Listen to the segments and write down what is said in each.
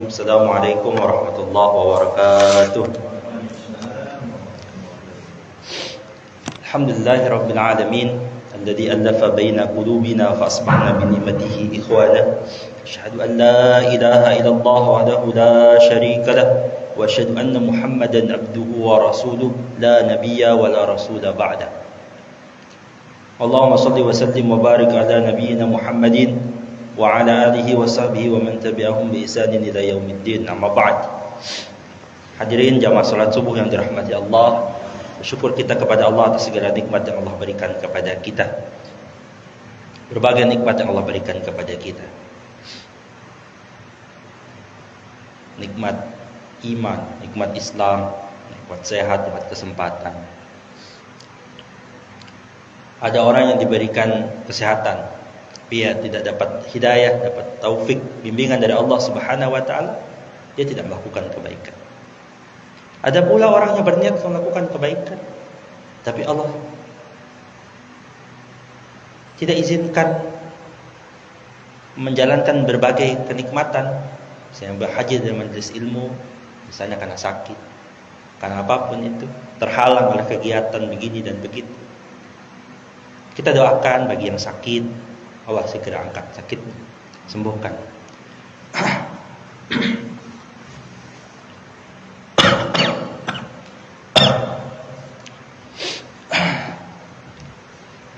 Assalamualaikum warahmatullahi wabarakatuh. Alhamdulillahirabbil alamin alladzi alafa baina qulubina fa asbahna bi ni'matihi ikhwana. Asyhadu an la ilaha illallah wahdahu la syarika lah wa asyhadu anna Muhammadan abduhu wa rasuluh la nabiyya wa la rasula ba'da. Allahumma shalli wa sallim wa barik ala nabiyyina Muhammadin wa ala alihi wa sahbihi wa man tabi'ahum bi ihsanin ila yaumiddin. Amma ba'd. Hadirin jamaah salat subuh yang dirahmati Allah, bersyukur kita kepada Allah atas segala nikmat yang Allah berikan kepada kita. Berbagai nikmat yang Allah berikan kepada kita. Nikmat iman, nikmat Islam, nikmat sehat, nikmat kesempatan. Ada orang yang diberikan kesehatan, tapi dia tidak dapat hidayah, dapat taufik, bimbingan dari Allah Subhanahu wa taala, dia tidak melakukan kebaikan. Ada pula orang yang berniat melakukan kebaikan, tapi Allah tidak izinkan menjalankan berbagai kenikmatan, misalnya berhaji dari majelis ilmu, misalnya karena sakit, karena apapun itu, terhalang oleh kegiatan begini dan begitu. Kita doakan bagi yang sakit, Allah segera angkat sakitnya, sembuhkan.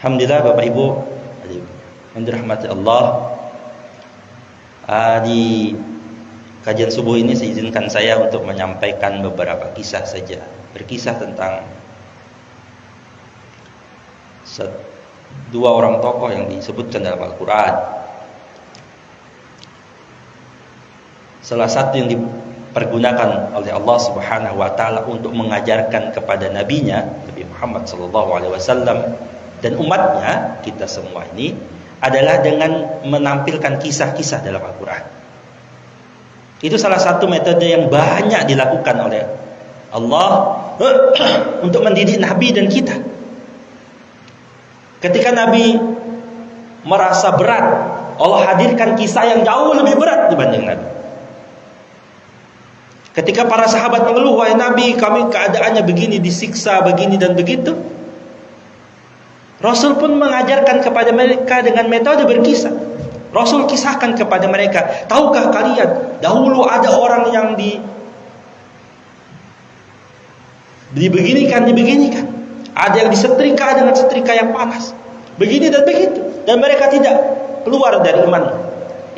Alhamdulillah Bapak Ibu yang dirahmati Allah, di kajian subuh ini seizinkan saya untuk menyampaikan beberapa kisah saja. Berkisah tentang dua orang tokoh yang disebutkan dalam Al-Quran. Salah satu yang dipergunakan oleh Allah Subhanahu wa taala untuk mengajarkan kepada nabinya, Nabi Muhammad sallallahu alaihi wasallam dan umatnya, kita semua ini, adalah dengan menampilkan kisah-kisah dalam Al-Quran. Itu salah satu metode yang banyak dilakukan oleh Allah untuk mendidik Nabi dan kita. Ketika Nabi merasa berat, Allah hadirkan kisah yang jauh lebih berat dibanding Nabi. Ketika para sahabat mengeluh, wahai Nabi, kami keadaannya begini, disiksa begini dan begitu, Rasul pun mengajarkan kepada mereka dengan metode berkisah. Rasul kisahkan kepada mereka, tahukah kalian, dahulu ada orang yang dibeginikan. Ada yang disetrika dengan setrika yang panas, begini dan begitu, dan mereka tidak keluar dari iman.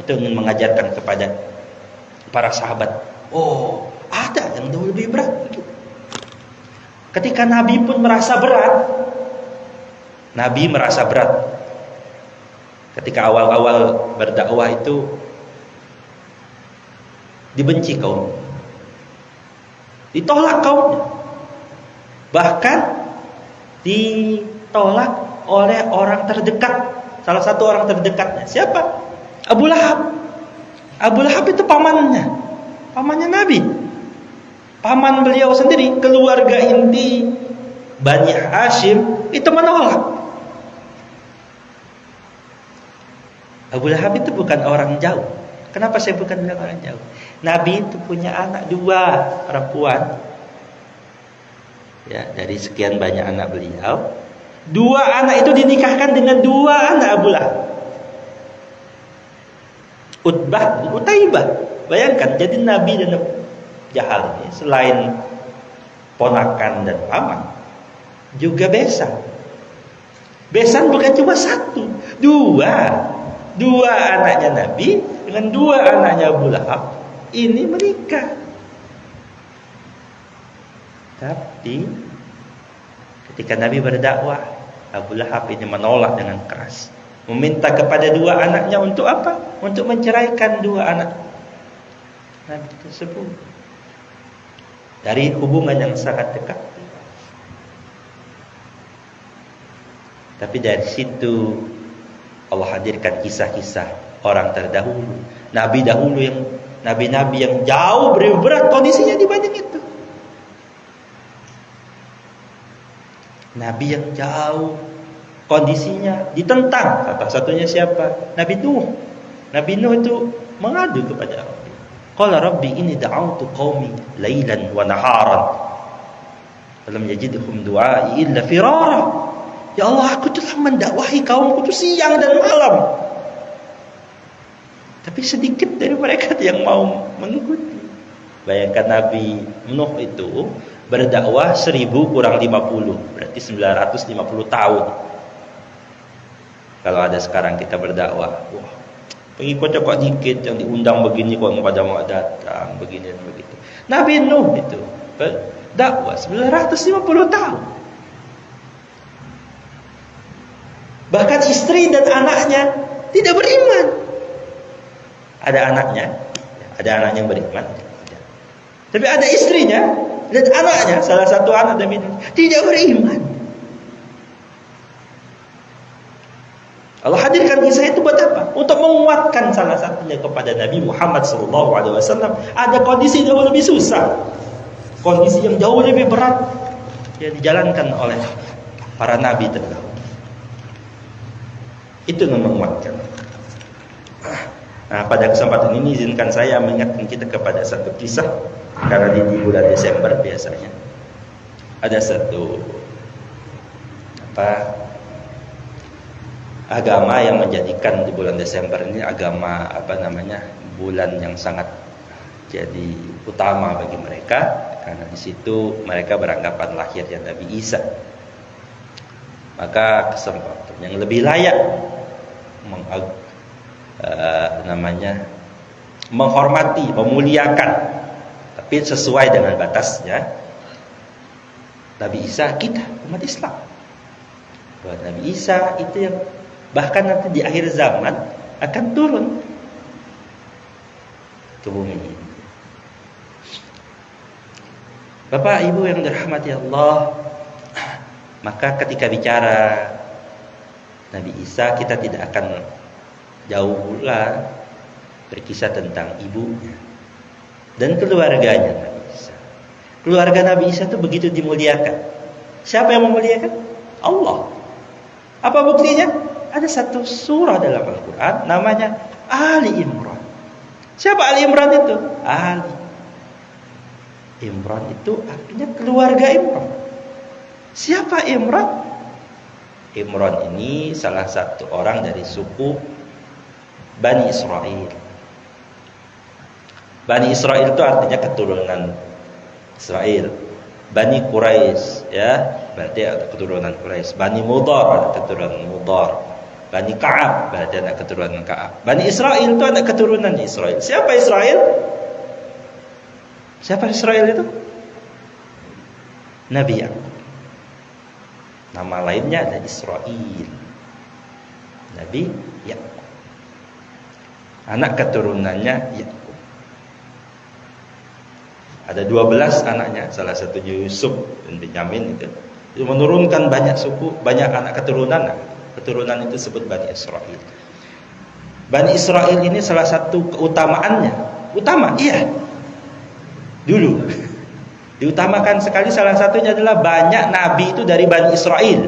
Itu ingin mengajarkan kepada para sahabat, oh, ada yang jauh lebih berat. Ketika Nabi pun merasa berat, ketika awal-awal berdakwah itu dibenci kaum, ditolak kaumnya, bahkan ditolak oleh orang terdekat. Salah satu orang terdekatnya siapa? Abu Lahab. Abu Lahab itu pamannya Nabi, paman beliau sendiri, keluarga inti Bani Hashim itu menolak. Abu Lahab itu bukan orang jauh. Kenapa saya bukan bilang orang jauh? Nabi itu punya anak 2 perempuan. Ya, dari sekian banyak anak beliau, 2 anak itu dinikahkan dengan 2 anak Abu Lahab. Utbah dan Utaibah. Bayangkan, jadi Nabi dan Abu Jahal ini selain ponakan dan paman, juga besan. Besan bukan cuma 1, 2 anaknya Nabi dengan 2 anaknya Abu Lahab ini menikah. Tapi ketika Nabi berdakwah, Abu Lahab ini menolak dengan keras, meminta kepada 2 anaknya untuk apa? Untuk menceraikan 2 anak Nabi tersebut dari hubungan yang sangat dekat. Tapi dari situ Allah hadirkan kisah-kisah orang terdahulu, nabi-nabi yang jauh lebih berat kondisinya dibanding itu. Nabi yang jauh kondisinya ditentang. Salah satunya siapa? Nabi Nuh. Nabi Nuh itu mengadu kepada Allah. Qala rabbi inni da'awtu qaumi lailan wa naharan falam yajidhum du'ai illa firara. Ya Allah, aku telah mendakwahi kaumku itu siang dan malam, tapi sedikit dari mereka yang mau mengikuti. Bayangkan Nabi Nuh itu berdakwah 1000 kurang 50, berarti 950 tahun. Kalau ada sekarang kita berdakwah, wah, pengikutnya kok dikit, yang diundang begini kok pada mau datang, begini dan begitu. Nabi Nuh itu berdakwah 950 tahun. Bahkan istri dan anaknya tidak beriman. Ada anaknya yang beriman. Tapi ada istrinya dan anaknya, salah satu anak Nabi Nuh, tidak beriman. Allah hadirkan kisah itu buat apa? Untuk menguatkan salah satunya kepada Nabi Muhammad SAW. Ada kondisi jauh lebih susah, kondisi yang jauh lebih berat yang dijalankan oleh para nabi terdahulu. Itu yang menguatkan. Nah, pada kesempatan ini izinkan saya mengingatkan kita kepada satu kisah, karena di bulan Desember biasanya ada satu agama yang menjadikan di bulan Desember ini agama bulan yang sangat jadi utama bagi mereka, karena di situ mereka beranggapan lahirnya Nabi Isa. Maka kesempatan yang lebih layak menghormati, memuliakan, tapi sesuai dengan batasnya, Nabi Isa kita, umat Islam. Bahwa Nabi Isa itu yang bahkan nanti di akhir zaman akan turun ke bumi ini. Bapak Ibu yang dirahmati Allah, maka ketika bicara Nabi Isa, kita tidak akan jauh pula berkisah tentang ibunya dan keluarganya Nabi Isa. Keluarga Nabi Isa itu begitu dimuliakan. Siapa yang memuliakan? Allah. Apa buktinya? Ada satu surah dalam Al-Quran namanya Ali Imran. Siapa Ali Imran itu? Ali Imran itu artinya keluarga Imran. Siapa Imran? Imran ini salah satu orang dari suku Bani Israel. Bani Israel itu artinya keturunan Israel. Bani Quraisy, ya, berarti ada keturunan Quraisy. Bani Mudhar, ada keturunan Mudhar. Bani Ka'ab, berarti anak keturunan Ka'ab. Bani Israel itu anak keturunan Israel. Siapa Israel? Siapa Israel itu? Nabi Yakub. Nama lainnya ada Israel. Nabi Yakub. Anak keturunannya Yakub. Ada 12 anaknya, salah satunya Yusuf dan Benyamin itu. Itu menurunkan banyak suku, banyak anak keturunan. Keturunan itu disebut Bani Israel. Bani Israel ini salah satu keutamaannya, utama, iya, dulu diutamakan sekali, salah satunya adalah banyak nabi itu dari Bani Israel,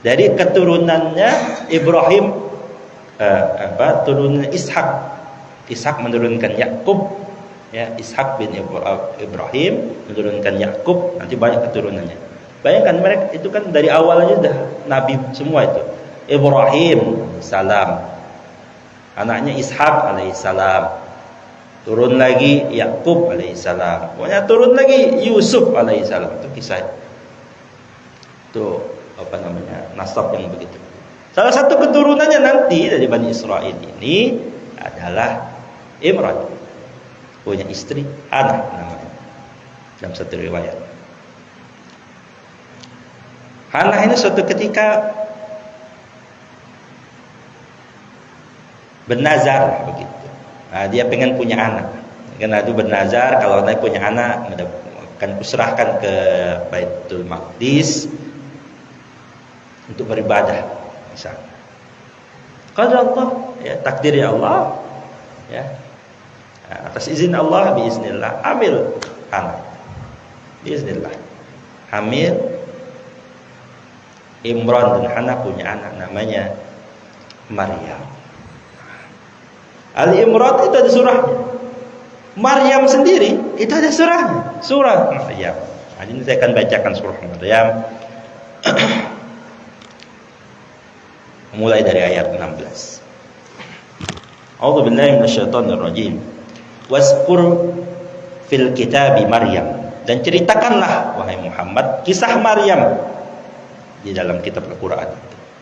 dari keturunannya Ibrahim, turunan Ishak. Ishak menurunkan Yakub, ya, Ishak bin Ibrahim menurunkan Yakub, nanti banyak keturunannya. Bayangkan mereka itu kan dari awalnya sudah nabi semua itu. Ibrahim salam, anaknya Ishak alaihissalam, turun lagi Yakub alaihissalam, pokoknya turun lagi Yusuf alaihissalam. Itu kisah itu nasab yang begitu. Salah satu keturunannya nanti dari Bani Israel ini adalah Imran, punya istri Hannah namanya dalam satu riwayat. Hannah ini suatu ketika bernazar begitu. Nah, dia pengen punya anak. Karena itu bernazar, kalau dia punya anak akan kuserahkan ke Baitul Maqdis untuk beribadah misalnya. Qadar Allah, ya, takdir ya Allah, ya. Atas izin Allah, biiznillah, hamil Hannah. Biiznillah. Hamil Imran dan Hannah punya anak namanya Maryam. Ali Imran itu ada surahnya. Maryam sendiri itu ada surahnya, surah Maryam. Nah, ini saya akan bacakan surah Maryam mulai dari ayat 16. A'udzu billahi minasyaitonir rajim. Wasqur fil kitabi Maryam, dan ceritakanlah wahai Muhammad kisah Maryam di dalam kitab Al-Qur'an.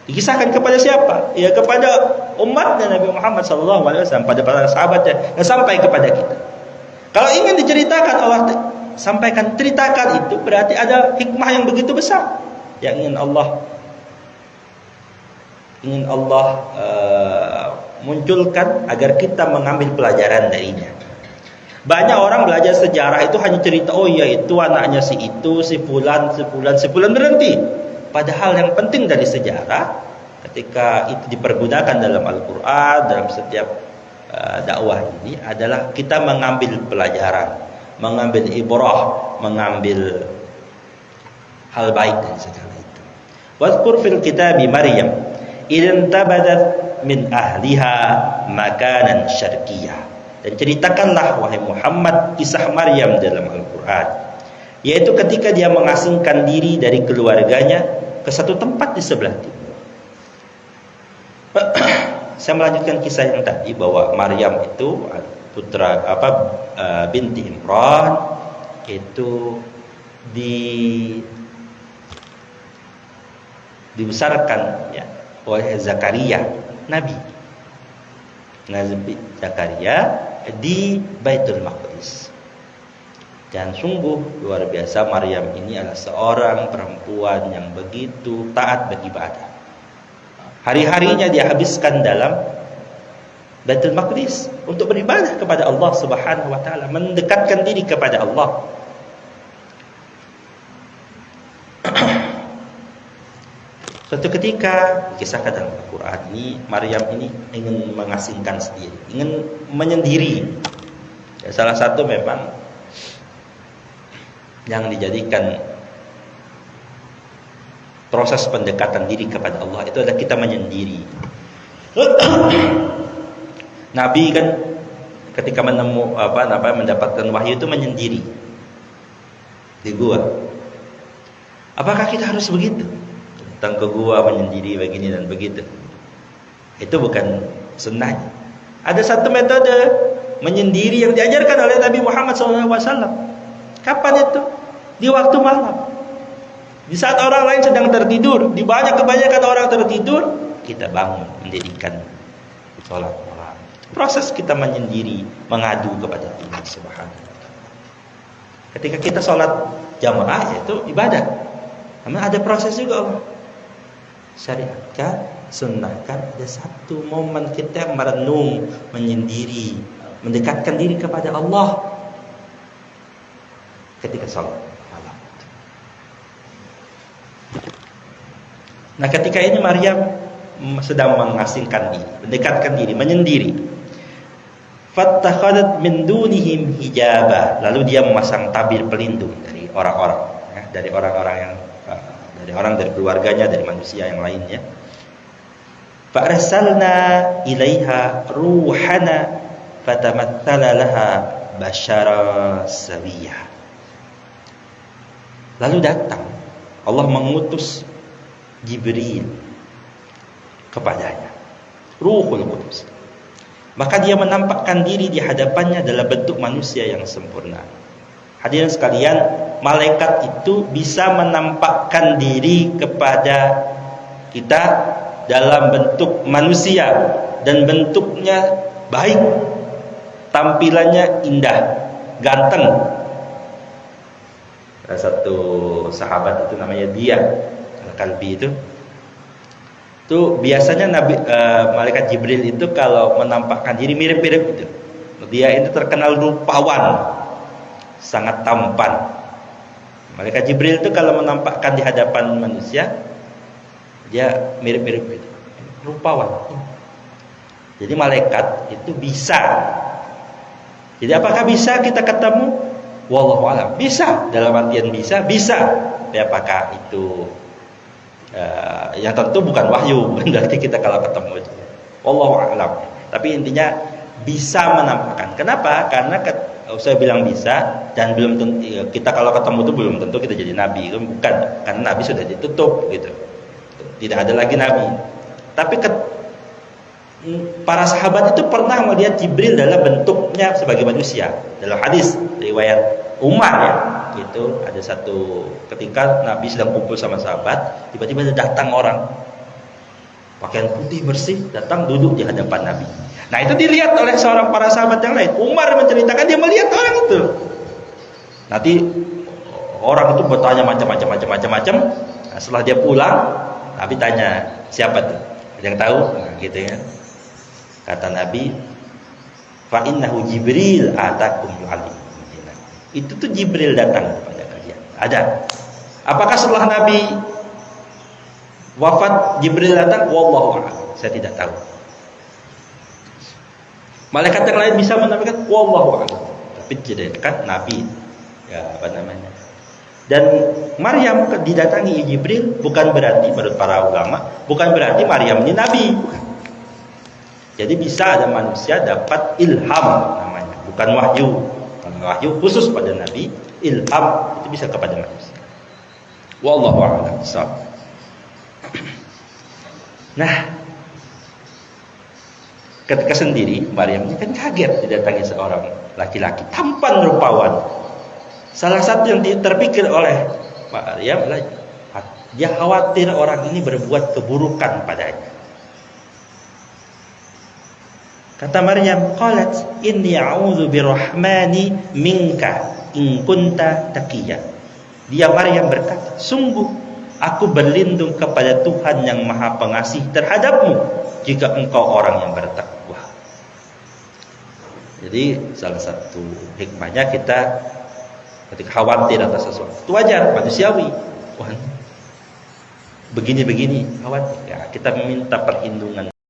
Dikisahkan kepada siapa? Ya kepada umatnya Nabi Muhammad SAW, pada para sahabatnya, dan sampai kepada kita. Kalau ingin diceritakan, Allah sampaikan, ceritakan, itu berarti ada hikmah yang begitu besar yang ingin Allah munculkan agar kita mengambil pelajaran darinya. Banyak orang belajar sejarah itu hanya cerita, oh iya itu anaknya si itu, si fulan berhenti. Padahal yang penting dari sejarah ketika itu dipergunakan dalam Al-Quran, dalam setiap dakwah ini adalah kita mengambil pelajaran, mengambil ibrah, mengambil hal baik dari segala itu. Wadhkur fil kitabi Maryam idzan tabadat min ahliha makanan syarqiyah, dan ceritakanlah wahai Muhammad kisah Maryam dalam Al-Quran, yaitu ketika dia mengasingkan diri dari keluarganya ke satu tempat di sebelah timur. Saya melanjutkan kisah yang tadi bahwa Maryam itu putra binti Imran itu dibesarkan ya oleh Zakaria, Nabi Zakaria di Baitul Maqdis. Dan sungguh luar biasa, Maryam ini adalah seorang perempuan yang begitu taat beribadah. Hari-harinya dia habiskan dalam Baitul Maqdis untuk beribadah kepada Allah Subhanahu wa taala, mendekatkan diri kepada Allah. Suatu ketika kisahkan dalam Al-Quran ini, Maryam ini ingin mengasingkan sendiri, ingin menyendiri. Ya, salah satu memang yang dijadikan proses pendekatan diri kepada Allah itu adalah kita menyendiri. Nabi kan ketika mendapatkan wahyu itu menyendiri di gua. Apakah kita harus begitu? Datang ke gua menyendiri begini dan begitu. Itu bukan sunnah. Ada satu metode menyendiri yang diajarkan oleh Nabi Muhammad SAW. Kapan itu? Di waktu malam. Di saat orang lain sedang tertidur, kebanyakan orang tertidur, kita bangun mendirikan sholat malam. Proses kita menyendiri, mengadu kepada Allah Subhanahu wa taala. Ketika kita sholat jamaah, itu ibadah. Namun ada proses juga Allah syariatkan, sunnahkan, ada satu momen kita merenung, menyendiri, mendekatkan diri kepada Allah ketika sholat malam. Nah, ketika ini Maryam sedang mengasingkan diri, mendekatkan diri, menyendiri. Fattakhadat min dunihim hijaba, lalu dia memasang tabir pelindung dari orang-orang, ya, dari orang dari keluarganya, dari manusia yang lainnya. Fa'arsalna ilaiha ruhana fatamatsala laha basyara sawiyah. Lalu datang Allah mengutus Jibril kepadanya, Ruhul Qudus. Maka dia menampakkan diri di hadapannya dalam bentuk manusia yang sempurna. Hadirin sekalian, malaikat itu bisa menampakkan diri kepada kita dalam bentuk manusia dan bentuknya baik, tampilannya indah, ganteng. Ada satu sahabat itu namanya Dia Al-Kalbi itu biasanya malaikat Jibril itu kalau menampakkan diri mirip-mirip itu. Dia itu terkenal rupawan, sangat tampan. Malaikat Jibril itu kalau menampakkan di hadapan manusia, dia mirip-mirip itu, rupawan. Jadi malaikat itu bisa. Jadi apakah bisa kita ketemu? Wallahu a'lam. Bisa, dalam artian bisa. Tapi apakah itu yang tentu bukan wahyu, berarti kita kalau ketemu itu wallahu a'lam. Tapi intinya bisa menampakkan. Kenapa? Karena saya bilang bisa, dan belum tentu kita kalau ketemu itu belum tentu kita jadi nabi, bukan, karena nabi sudah ditutup gitu, tidak ada lagi nabi. Tapi para sahabat itu pernah melihat Jibril dalam bentuknya sebagai manusia. Dalam hadis riwayat Umar ya, gitu, ada satu ketika Nabi sedang kumpul sama sahabat, tiba-tiba datang orang pakaian putih bersih, datang duduk di hadapan Nabi. Nah, itu dilihat oleh seorang para sahabat yang lain. Umar menceritakan dia melihat orang itu. Nanti orang itu bertanya macam-macam. Nah, setelah dia pulang, Nabi tanya, siapa tuh? Ada yang tahu? Nah, gitu ya. Kata Nabi, fa innahu Jibril atakum yu'allim. Itu tuh Jibril datang kepada kalian. Ada. Apakah setelah Nabi wafat Jibril datang? Wallahu a'lam. Saya tidak tahu. Malaikat yang lain bisa menampilkan wallahu a'lam. Tapi tidak kan Nabi. Ya, apa namanya? Dan Maryam didatangi Jibril bukan berarti menurut para ulama, bukan berarti Maryam ini nabi. Jadi bisa ada manusia dapat ilham namanya, bukan wahyu. Kalau wahyu khusus pada nabi, ilham itu bisa kepada manusia. Wallahu a'lam. Nah, ketika sendiri Maryam ini kan kaget didatangi seorang laki-laki tampan rupawan. Salah satu yang terpikir oleh Maryam adalah dia khawatir orang ini berbuat keburukan padanya. Kata Maryam, qalat inni a'udzu birrahmani minka in kunta taqiyya. Dia Maryam berkata, sungguh aku berlindung kepada Tuhan yang Maha Pengasih terhadapmu jika engkau orang yang bertakwa. Jadi salah satu hikmahnya kita ketika khawatir atas sesuatu, itu wajar, manusiawi. Wah, begini khawatir. Ya, kita meminta perlindungan